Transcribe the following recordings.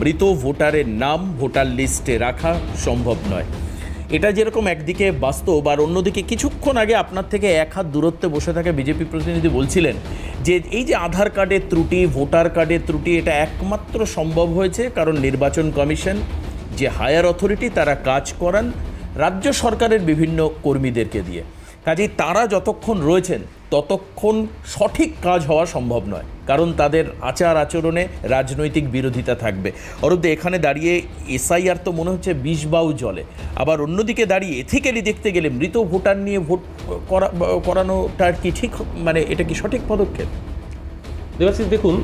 মৃত ভোটারের নাম ভোটার লিস্টে রাখা সম্ভব নয়। এটা যেরকম একদিকে বাস্তব, আর অন্যদিকে কিছুক্ষণ আগে আপনার থেকে এক হাত দূরত্বে বসে থাকা বিজেপি প্রতিনিধি বলছিলেন যে এই যে আধার কার্ডের ত্রুটি, ভোটার কার্ডের ত্রুটি, এটা একমাত্র সম্ভব হয়েছে কারণ নির্বাচন কমিশন যে হায়ার অথরিটি তারা কাজ করান রাজ্য সরকারের বিভিন্ন কর্মীদেরকে দিয়ে। কাজেই তারা যতক্ষণ রয়েছেন ততক্ষণ সঠিক কাজ হওয়া সম্ভব নয়, কারণ তাদের আচার আচরণে রাজনৈতিক বিরোধিতা থাকবে। অরূপ, এখানে দাঁড়িয়ে এসআইআর তো মনে হচ্ছে বিষবাউ জলে, আবার অন্যদিকে দাঁড়িয়ে এথিক্যালি দেখতে গেলে মৃত ভোটার নিয়ে ভোট করানোটা কি ঠিক, মানে এটা কি সঠিক পদক্ষেপ? দেবাশিস, দেখুন,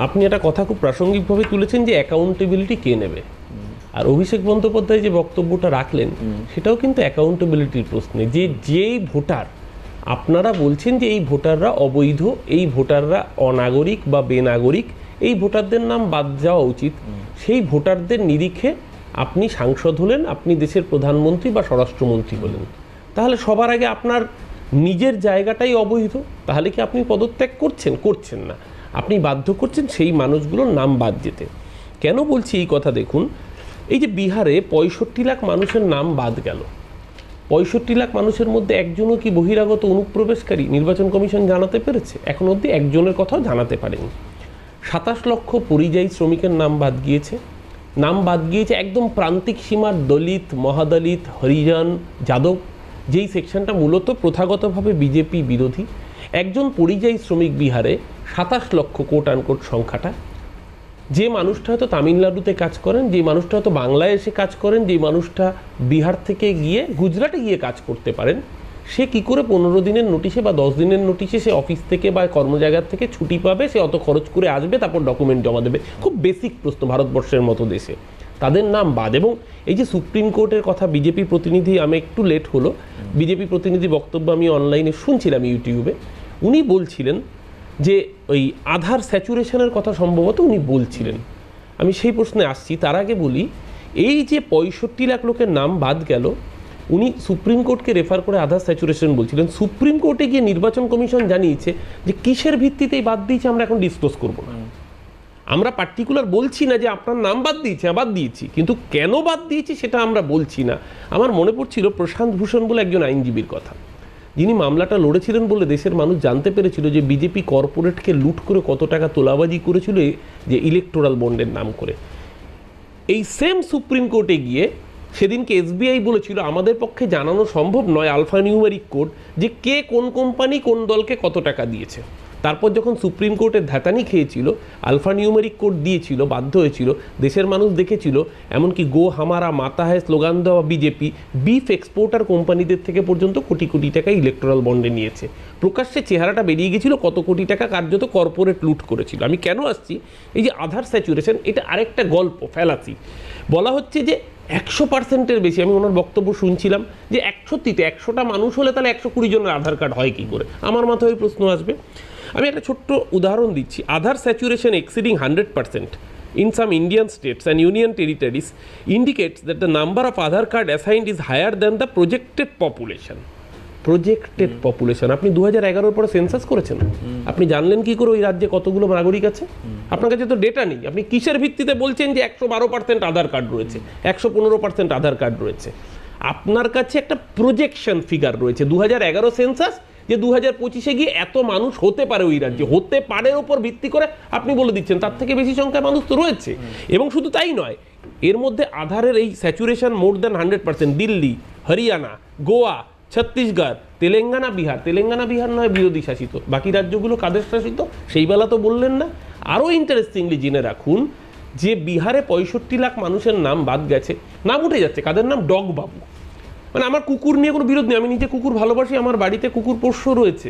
আপনি একটা কথা খুব প্রাসঙ্গিকভাবে তুলেছেন যে অ্যাকাউন্টেবিলিটি কে নেবে। আর অভিষেক বন্দ্যোপাধ্যায় যে বক্তব্যটা রাখলেন সেটাও কিন্তু অ্যাকাউন্টেবিলিটির প্রশ্নে, যে যেই ভোটার আপনারা বলছেন যে এই ভোটাররা অবৈধ, এই ভোটাররা অনাগরিক বা বেনাগরিক, এই ভোটারদের নাম বাদ যাওয়া উচিত, সেই ভোটারদের নিরিখে আপনি সাংসদ হলেন, আপনি দেশের প্রধানমন্ত্রী বা স্বরাষ্ট্রমন্ত্রী হলেন, তাহলে সবার আগে আপনার নিজের জায়গাটাই অবৈধ, তাহলে কি আপনি পদত্যাগ করছেন? করছেন না, আপনি বাধ্য করছেন সেই মানুষগুলোর নাম বাদ যেতে। কেন বলছি এই কথা? দেখুন, এই যে বিহারে 65 লাখ মানুষের নাম বাদ গেল, 65 লাখ মানুষের মধ্যে একজনও কি বহিরাগত অনুপ্রবেশকারী নির্বাচন কমিশন জানাতে পেরেছে? এখন অবধি একজনের কথাও জানাতে পারেনি। 27 লক্ষ পরিযায়ী শ্রমিকের নাম বাদ গিয়েছে। নাম বাদ গিয়েছে একদম প্রান্তিক সীমার দলিত, মহাদলিত, হরিজন, যাদব, যেই সেকশনটা মূলত প্রথাগতভাবে বিজেপি বিরোধী। একজন পরিযায়ী শ্রমিক বিহারে 27 লক্ষ কোট আনকোট সংখ্যাটা, যে মানুষটা হয়তো তামিলনাড়ুতে কাজ করেন, যে মানুষটা হয়তো বাংলায় এসে কাজ করেন, যে মানুষটা বিহার থেকে গিয়ে গুজরাটে গিয়ে কাজ করতে পারেন, সে কি করে 15 দিনের নোটিশে বা 10 দিনের নোটিশে সে অফিস থেকে বা কর্মজায়গার থেকে ছুটি পাবে? সে অত খরচ করে আসবে, তারপর ডকুমেন্ট জমা দেবে। খুব বেসিক প্রশ্ন ভারতবর্ষের মতো দেশে। তাদের নাম বাদ। এবং এই যে সুপ্রিম কোর্টের কথা বিজেপি প্রতিনিধি, আমি একটু লেট হলো, বিজেপি প্রতিনিধি বক্তব্য আমি অনলাইনে শুনছিলাম ইউটিউবে, উনি বলছিলেন যে ওই আধার স্যাচুরেশনের কথা সম্ভবত উনি বলছিলেন। আমি সেই প্রশ্নে আসছি, তার আগে বলি, এই যে 65 লাখ লোকের নাম বাদ গেল, উনি সুপ্রিম কোর্টকে রেফার করে আধার স্যাচুরেশন বলছিলেন। সুপ্রিম কোর্টে গিয়ে নির্বাচন কমিশন জানিয়েছে যে কিসের ভিত্তিতেই বাদ দিয়েছে আমরা এখন ডিসক্লোজ করবো না। আমরা পার্টিকুলার বলছি না যে আপনার নাম বাদ দিয়েছে, বাদ দিয়েছি, কিন্তু কেন বাদ দিয়েছি সেটা আমরা বলছি না। আমার মনে পড়ছিল প্রশান্ত ভূষণ বলে একজন আইনজীবীর কথা, যিনি মামলাটা লড়েছিলেন বলে দেশের মানুষ জানতে পেরেছিল যে বিজেপি কর্পোরেটকে লুট করে কত টাকা তোলাবাজি করেছিল যে ইলেকটোরাল বন্ডের নাম করে। এই সেম সুপ্রিম কোর্টে গিয়ে সেদিনকে এসবিআই বলেছিল আমাদের পক্ষে জানানো সম্ভব নয় আলফা নিউমেরিক কোড যে কে কোন কোম্পানি কোন দলকে কত টাকা দিয়েছে। তারপর যখন সুপ্রিম কোর্টের ধাতানি খেয়েছিল, আলফা নিউমেরিক কোড দিয়েছিল, বাধ্য হয়েছিল, দেশের মানুষ দেখেছিল, এমনকি গো হামারা মাতা হ্যায় স্লোগান দেওয়া বিজেপি বিফ এক্সপোর্টার কোম্পানিদের থেকে পর্যন্ত কোটি কোটি টাকা ইলেকটোরাল বন্ডে নিয়েছে। প্রকাশ্যে চেহারাটা বেরিয়ে গেছিল কত কোটি টাকা কার্যত কর্পোরেট লুট করেছিল। আমি কেন আসছি, এই যে আধার স্যাচুরেশন, এটা আরেকটা গল্প ফেলাসি। বলা হচ্ছে যে 100%-এর বেশি, আমি ওনার বক্তব্য শুনছিলাম যে 100তে 100টা মানুষ হলে তাহলে 120 জনের আধার কার্ড হয় কী করে? আমার মাথায় ওই প্রশ্ন আসবে। আমি একটা ছোট্ট উদাহরণ দিচ্ছি। আধার saturation exceeding 100% in some Indian states and union territories indicates that the number of Aadhaar card assigned is higher than the projected population. Projected population. আপনি 2011 পরে সেন্সাস করেছেন, আপনি জানলেন কি করে ওই রাজ্যে কতগুলো নাগরিক আছে? আপনার কাছে তো ডেটা নেই। আপনি কিসের ভিত্তিতে বলছেন যে 112% আধার কার্ড রয়েছে, 115% আধার কার্ড রয়েছে? আপনার কাছে একটা প্রজেকশন ফিগার রয়েছে 2011 সেন্সাস, যে 2025-এ গিয়ে এত মানুষ হতে পারে ওই রাজ্যে, হতে পারে ওপর ভিত্তি করে আপনি বলে দিচ্ছেন তার থেকে বেশি সংখ্যায় মানুষ তো রয়েছে। এবং শুধু তাই নয়, এর মধ্যে আধারের এই saturation more than 100%। Delhi, Haryana, Goa, Chhattisgarh, Telangana, Bihar. Telangana Bihar নয় বিরোধী শাসিত, বাকি রাজ্যগুলো কাদের শাসিত সেই বেলা তো বললেন না। আরও ইন্টারেস্টিংলি জেনে রাখুন যে বিহারে 65 লাখ মানুষের নাম বাদ গেছে, নাম উঠে যাচ্ছে, কাদের নাম? ডগ বাবু। মানে আমার কুকুর নিয়ে কোনো বিরোধ নেই, আমি নিজে কুকুর ভালোবাসি, আমার বাড়িতে কুকুর পোষ্য রয়েছে,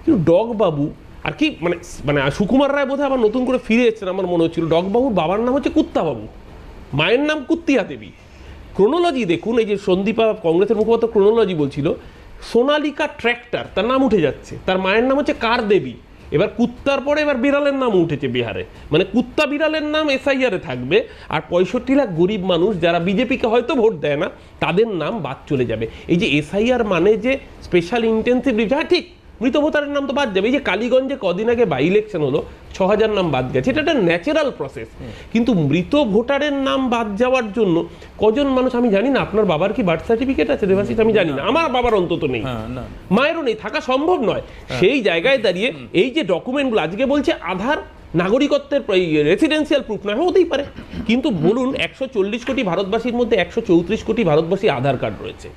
কিন্তু ডগ বাবু আর কি মানে মানে সুকুমার রায় বোধহয় আবার নতুন করে ফিরে এসেছেন আমার মনে হচ্ছিল। ডগ বাবুর বাবার নাম হচ্ছে কুত্তা বাবু, মায়ের নাম কুত্তিয়া দেবী। ক্রোনোলজি দেখুন, এই যে সন্দীপা কংগ্রেসের মুখপাত্র ক্রোনোলজি বলছিল, সোনালিকা ট্র্যাক্টর তার নাম উঠে যাচ্ছে, তার মায়ের নাম হচ্ছে কার দেবী। এবার কুত্তার পরে এবার বিড়ালের নাম উঠেছে বিহারে, মানে কুত্তা বিড়ালের নাম এসআইআরে থাকবে, আর 65 লাখ গরিব মানুষ যারা বিজেপিকে হয়তো ভোট দেয় না তাদের নাম বাদ চলে যাবে। এই যে এসআইআর মানে যে স্পেশাল ইন্টেন্সিভ রিভিউ, হ্যাঁ ঠিক, মৃত ভোটারের নাম তো বাদ যাবে। এই যে কালীগঞ্জে কদিন আগে বাই ইলেকশন হলো, 6,000 নাম বাদ গেছে, এটা একটা ন্যাচারাল প্রসেস। কিন্তু মৃত ভোটারের নাম বাদ যাওয়ার জন্য কজন মানুষ, আমি জানি না আপনার বাবার কি বার্থ সার্টিফিকেট আছে দেবাশিস, আমি জানি না, আমার বাবার অন্তত নেই, মায়েরও নেই, থাকা সম্ভব নয়। সেই জায়গায় দাঁড়িয়ে এই যে ডকুমেন্টগুলো আজকে বলছে আধার নাগরিকত্বের রেসিডেন্সিয়াল প্রুফ না, হতেই পারে, কিন্তু বলুন 140 কোটি ভারতবাসীর মধ্যে 134 কোটি ভারতবাসী আধার কার্ড রয়েছে,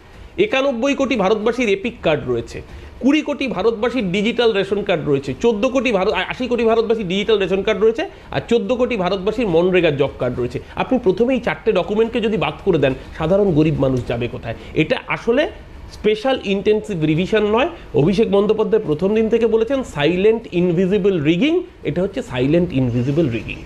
91 কোটি ভারতবাসীর এপিক কার্ড রয়েছে, 20 কোটি ভারতবাসীর ডিজিটাল রেশন কার্ড রয়েছে, 80 কোটি ভারতবাসীর ডিজিটাল রেশন কার্ড রয়েছে, আর 14 কোটি ভারতবাসীর মনরেগার জব কার্ড রয়েছে। আপনি প্রথমে এই 4টে ডকুমেন্টকে যদি বাদ করে দেন, সাধারণ গরিব মানুষ যাবে কোথায়? এটা আসলে স্পেশাল ইন্টেন্সিভ রিভিশন নয়। অভিষেক বন্দ্যোপাধ্যায় প্রথম দিন থেকে বলেছেন সাইলেন্ট ইনভিজিবল রিগিং, এটা হচ্ছে সাইলেন্ট ইনভিজিবল রিগিং।